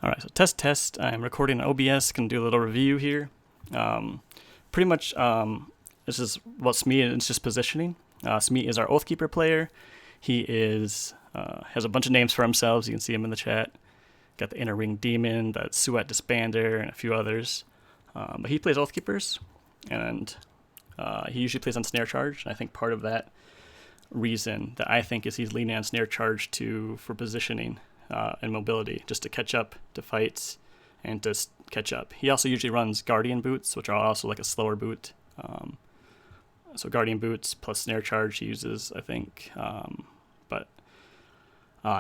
All right, so test. I'm recording on OBS. Can do a little review here. Pretty much, this is what Smee is. It's just positioning. Smee is our Oathkeeper player. He is has a bunch of names for himself. You can see him in the chat. Got the Inner Ring Demon, the Suat Disbander, and a few others. But he plays Oathkeepers, and he usually plays on Snare Charge. And I think part of that reason that I think is he's leaning on Snare Charge for positioning and mobility, just to catch up to fights and to catch up. He also usually runs Guardian Boots, which are also like a slower boot. So Guardian Boots plus Snare Charge he uses, I think. But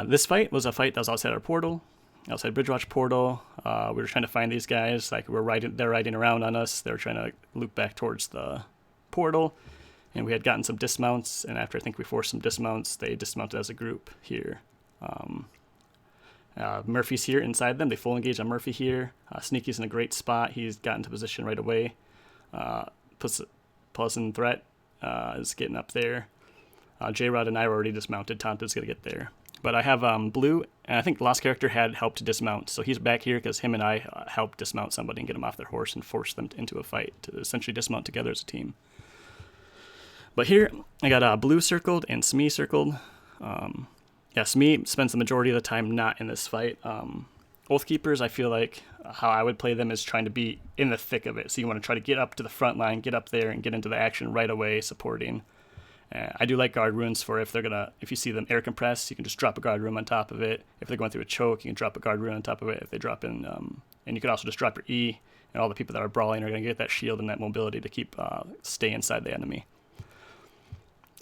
this fight was a fight that was outside our portal, outside Bridgewatch portal. We were trying to find these guys. Like they're riding around on us. They were trying to loop back towards the portal, and we had gotten some dismounts. And after I think we forced some dismounts, they dismounted as a group here. Murphy's here inside them. They full engage on Murphy here. Sneaky's in a great spot. He's got into position right away. Pleasant Threat is getting up there. J-Rod and I were already dismounted. Tanta's going to get there. But I have Blue, and I think the last character had helped to dismount. So he's back here because him and I helped dismount somebody and get them off their horse and force them into a fight to essentially dismount together as a team. But here, I got Blue circled and Smee circled. Smee spends the majority of the time not in this fight. Oathkeepers, I feel like how I would play them is trying to be in the thick of it. So you want to try to get up to the front line, get up there, and get into the action right away, supporting. I do like guard runes for if you see them air compress, you can just drop a guard rune on top of it. If they're going through a choke, you can drop a guard rune on top of it. If they drop in, and you can also just drop your E, and all the people that are brawling are going to get that shield and that mobility to keep stay inside the enemy.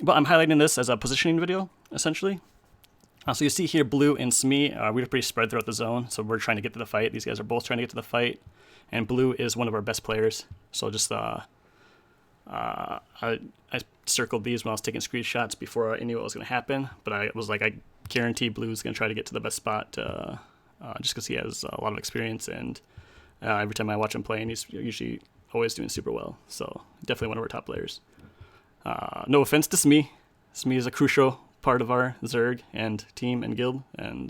But I'm highlighting this as a positioning video, essentially. So you see here, Blue and Smee, we're pretty spread throughout the zone, so we're trying to get to the fight. These guys are both trying to get to the fight, and Blue is one of our best players. So just I circled these when I was taking screenshots before I knew what was going to happen, but I was like, I guarantee Blue's going to try to get to the best spot just because he has a lot of experience, and every time I watch him playing, he's usually always doing super well. So definitely one of our top players. No offense to Smee. Smee is a crucial part of our Zerg and team and guild, and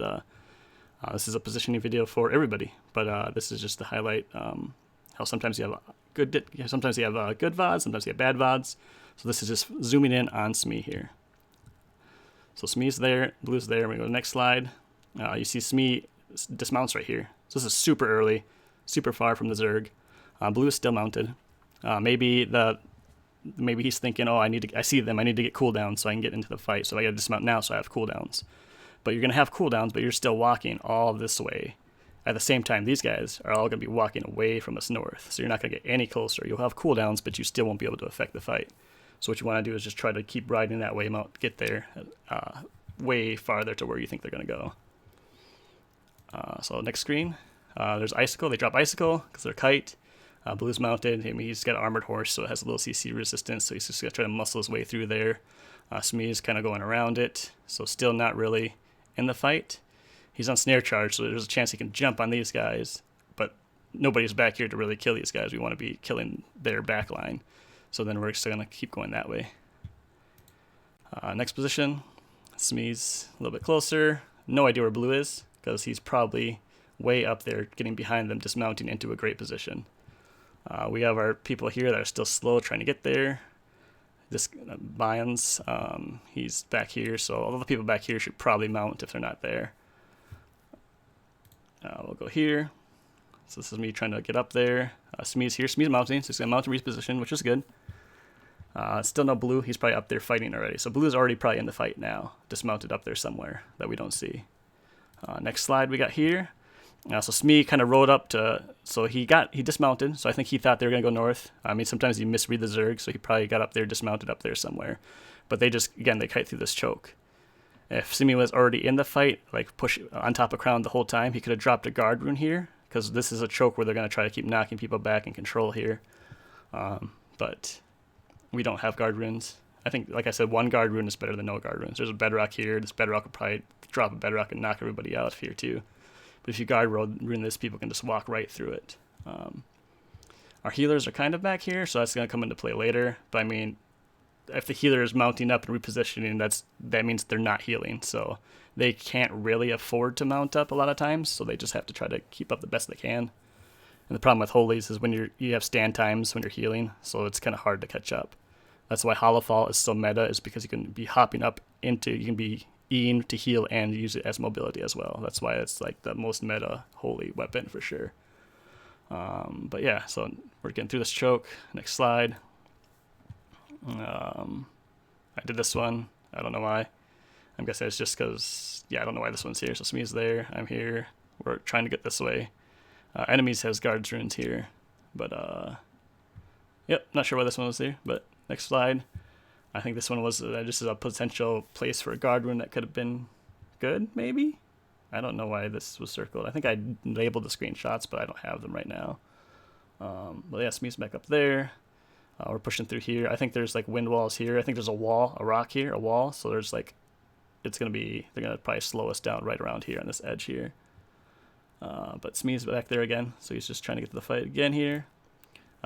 this is a positioning video for everybody, but this is just to highlight how sometimes you have good VODs, sometimes you have bad VODs. So this is just zooming in on Smee here. So Smee's there, Blue's there. We go to the next slide. You see Smee dismounts right here. So this is super early, super far from the Zerg. Blue is still mounted. Maybe he's thinking, oh, I see them, I need to get cooldowns so I can get into the fight, so I gotta dismount now so I have cooldowns. But you're gonna have cooldowns, but you're still walking all this way. At the same time, these guys are all gonna be walking away from us north, so you're not gonna get any closer. You'll have cooldowns, but you still won't be able to affect the fight. So what you wanna do is just try to keep riding that way, get there way farther to where you think they're gonna go. So next screen, there's Icicle. They drop Icicle because they're Kite. Blue's mounted. He's got an armored horse, so it has a little CC resistance, so he's just going to try to muscle his way through there. Smee's kind of going around it, so still not really in the fight. He's on Snare Charge, so there's a chance he can jump on these guys, but nobody's back here to really kill these guys. We want to be killing their back line, so then we're just going to keep going that way. Next position, Smee's a little bit closer. No idea where Blue is, because he's probably way up there, getting behind them, dismounting into a great position. We have our people here that are still slow trying to get there. This Byans, he's back here, so all the people back here should probably mount if they're not there. We'll go here. So this is me trying to get up there. Smee's here. Smee's mounting, so he's going to mount and reposition, which is good. Still no Blue. He's probably up there fighting already. So Blue's already probably in the fight now, dismounted up there somewhere that we don't see. Next slide we got here. So Smee kind of rode up so he dismounted, so I think he thought they were going to go north. I mean, sometimes you misread the Zerg, so he probably got up there, dismounted up there somewhere. But they kite through this choke. If Smee was already in the fight, like push on top of Crown the whole time, he could have dropped a guard rune here, because this is a choke where they're going to try to keep knocking people back and control here. But we don't have guard runes. I think, like I said, one guard rune is better than no guard runes. There's a bedrock here. This bedrock would probably drop a bedrock and knock everybody out here too. But if you guard rune this, people can just walk right through it. Our healers are kind of back here, so that's going to come into play later. But I mean, if the healer is mounting up and repositioning, that means they're not healing. So they can't really afford to mount up a lot of times. So they just have to try to keep up the best they can. And the problem with holies is when you have stand times when you're healing, so it's kind of hard to catch up. That's why Hollow Fall is so meta, is because you can be hopping up into, you can be Eing to heal and use it as mobility as well. That's why it's like the most meta holy weapon for sure. But yeah, so we're getting through this choke. Next slide. I did this one. I don't know why. I'm guessing it's just because, I don't know why this one's here. So Smee's there. I'm here. We're trying to get this way. Enemies has guards runes here. But, yep, not sure why this one was there. But next slide. I think this one was just a potential place for a guard rune that could have been good, maybe? I don't know why this was circled. I think I labeled the screenshots, but I don't have them right now. But yeah, Smee's back up there. We're pushing through here. I think there's like wind walls here. I think there's a rock here, a wall. So there's like, they're going to probably slow us down right around here on this edge here. But Smee's back there again. So he's just trying to get to the fight again here.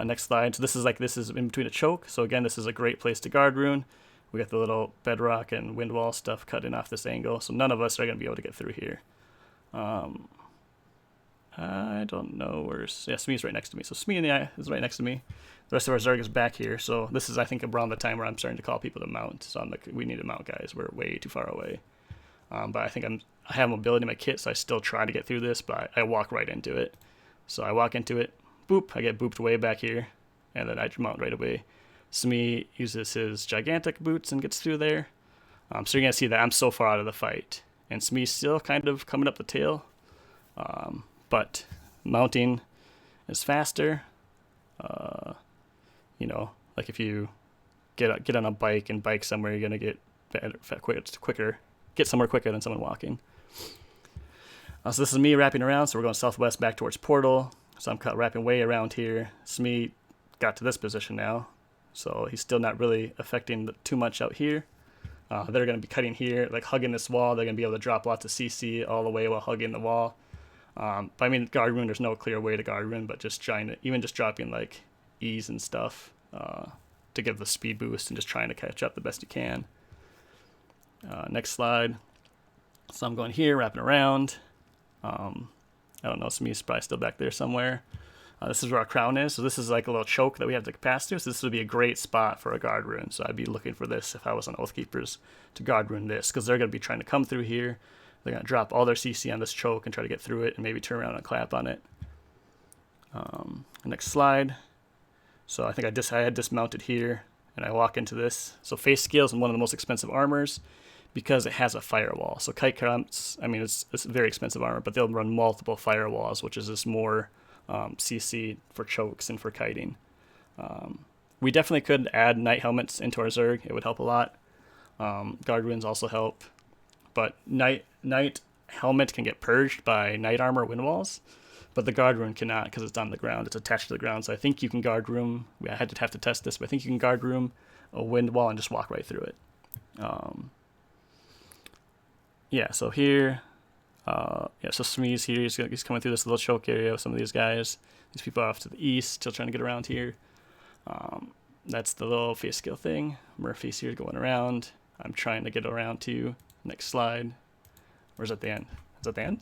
Next slide. So this is in between a choke. So again, this is a great place to guard rune. We got the little bedrock and wind wall stuff cutting off this angle. So none of us are going to be able to get through here. I don't know where. Yeah, Smee's right next to me. So Smee is right next to me. The rest of our Zerg is back here. So this is, I think, around the time where I'm starting to call people to mount. So I'm like, we need to mount, guys. We're way too far away. But I think I have mobility in my kit, so I still try to get through this, but I walk right into it. So I walk into it, boop, I get booped way back here, and then I mount right away. Smee uses his gigantic boots and gets through there. So you're going to see that I'm so far out of the fight. And Smee's still kind of coming up the tail. But mounting is faster. Like if you get on a bike and bike somewhere, you're going to get quicker, get somewhere quicker than someone walking. So this is me wrapping around. So we're going southwest back towards Portal. So I'm wrapping way around here. Smee got to this position now. So he's still not really affecting too much out here. They're going to be cutting here, like hugging this wall. They're going to be able to drop lots of CC all the way while hugging the wall. But I mean, guard rune, there's no clear way to guard rune, but just trying to, even just dropping like E's and stuff to give the speed boost and just trying to catch up the best you can. Next slide. So I'm going here, wrapping around. I don't know, Smee's probably still back there somewhere. This is where our crown is. So this is like a little choke that we have to pass through. So this would be a great spot for a guard rune. So I'd be looking for this if I was on Oathkeepers to guard rune this, because they're going to be trying to come through here. They're going to drop all their CC on this choke and try to get through it and maybe turn around and clap on it. Next slide. So I think I had dismounted here and I walk into this. So face scale is one of the most expensive armors because it has a firewall. So kite crumps, I mean, it's very expensive armor, but they'll run multiple firewalls, which is just more CC for chokes and for kiting. We definitely could add night helmets into our Zerg. It would help a lot. Guard runes also help. But night helmet can get purged by night armor wind walls, but the guard rune cannot because it's on the ground. It's attached to the ground. So I think you can guard room. I have to test this, but I think you can guard room a wind wall and just walk right through it. Yeah, so here, so Smee's here. He's coming through this little choke area with some of these guys. These people are off to the east, still trying to get around here. That's the little face skill thing. Murphy's here going around. I'm trying to get around to next slide. Where's at the end? Is that the end?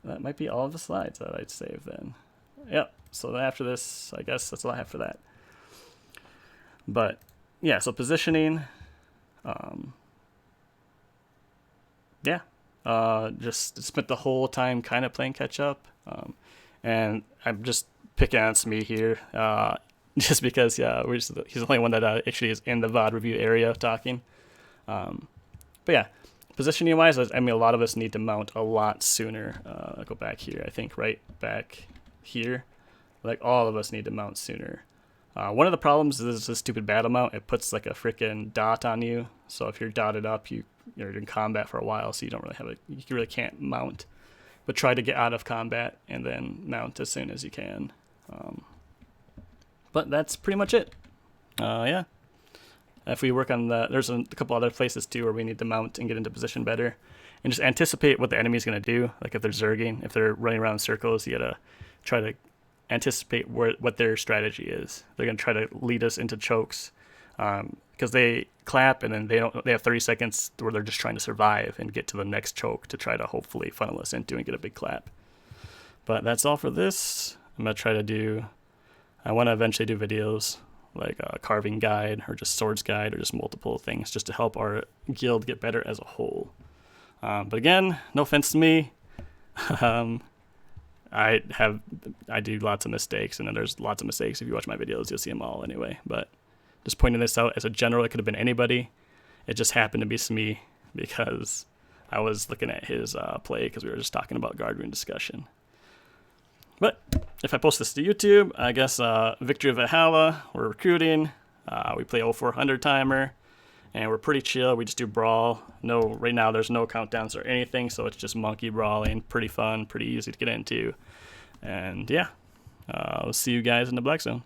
That might be all of the slides that I'd save then. Yep, so then after this, I guess that's all I have for that. But, yeah, so positioning. Just spent the whole time kind of playing catch up. And I'm just picking on Smee here, just because, he's the only one that actually is in the VOD review area talking. But yeah, positioning wise, I mean, a lot of us need to mount a lot sooner. I'll go back here, I think, right back here. Like, all of us need to mount sooner. One of the problems is this stupid battle mount. It puts like a freaking dot on you. So if you're dotted up, you're in combat for a while, so you don't really you really can't mount. But try to get out of combat and then mount as soon as you can. But that's pretty much it. Yeah. If we work on there's a couple other places too where we need to mount and get into position better. And just anticipate what the enemy's going to do. Like if they're zerging, if they're running around in circles, you got to try to anticipate what their strategy is. They're going to try to lead us into chokes. because they clap and then they have 30 seconds where they're just trying to survive and get to the next choke to try to hopefully funnel us into and get a big clap. But that's all for this. I'm gonna try to do. I want to eventually do videos like a carving guide or just swords guide or just multiple things just to help our guild get better as a whole. But again, no offense to me. I do lots of mistakes, and then there's lots of mistakes. If you watch my videos, you'll see them all anyway. But just pointing this out as a general, it could have been anybody. It just happened to be Smee because I was looking at his play because we were just talking about guard rune discussion. But if I post this to YouTube, I guess Victory of Valhalla, we're recruiting. We play 0400 timer, and we're pretty chill. We just do brawl. No, right now there's no countdowns or anything, so it's just monkey brawling. Pretty fun, pretty easy to get into. And yeah, I'll see you guys in the Black Zone.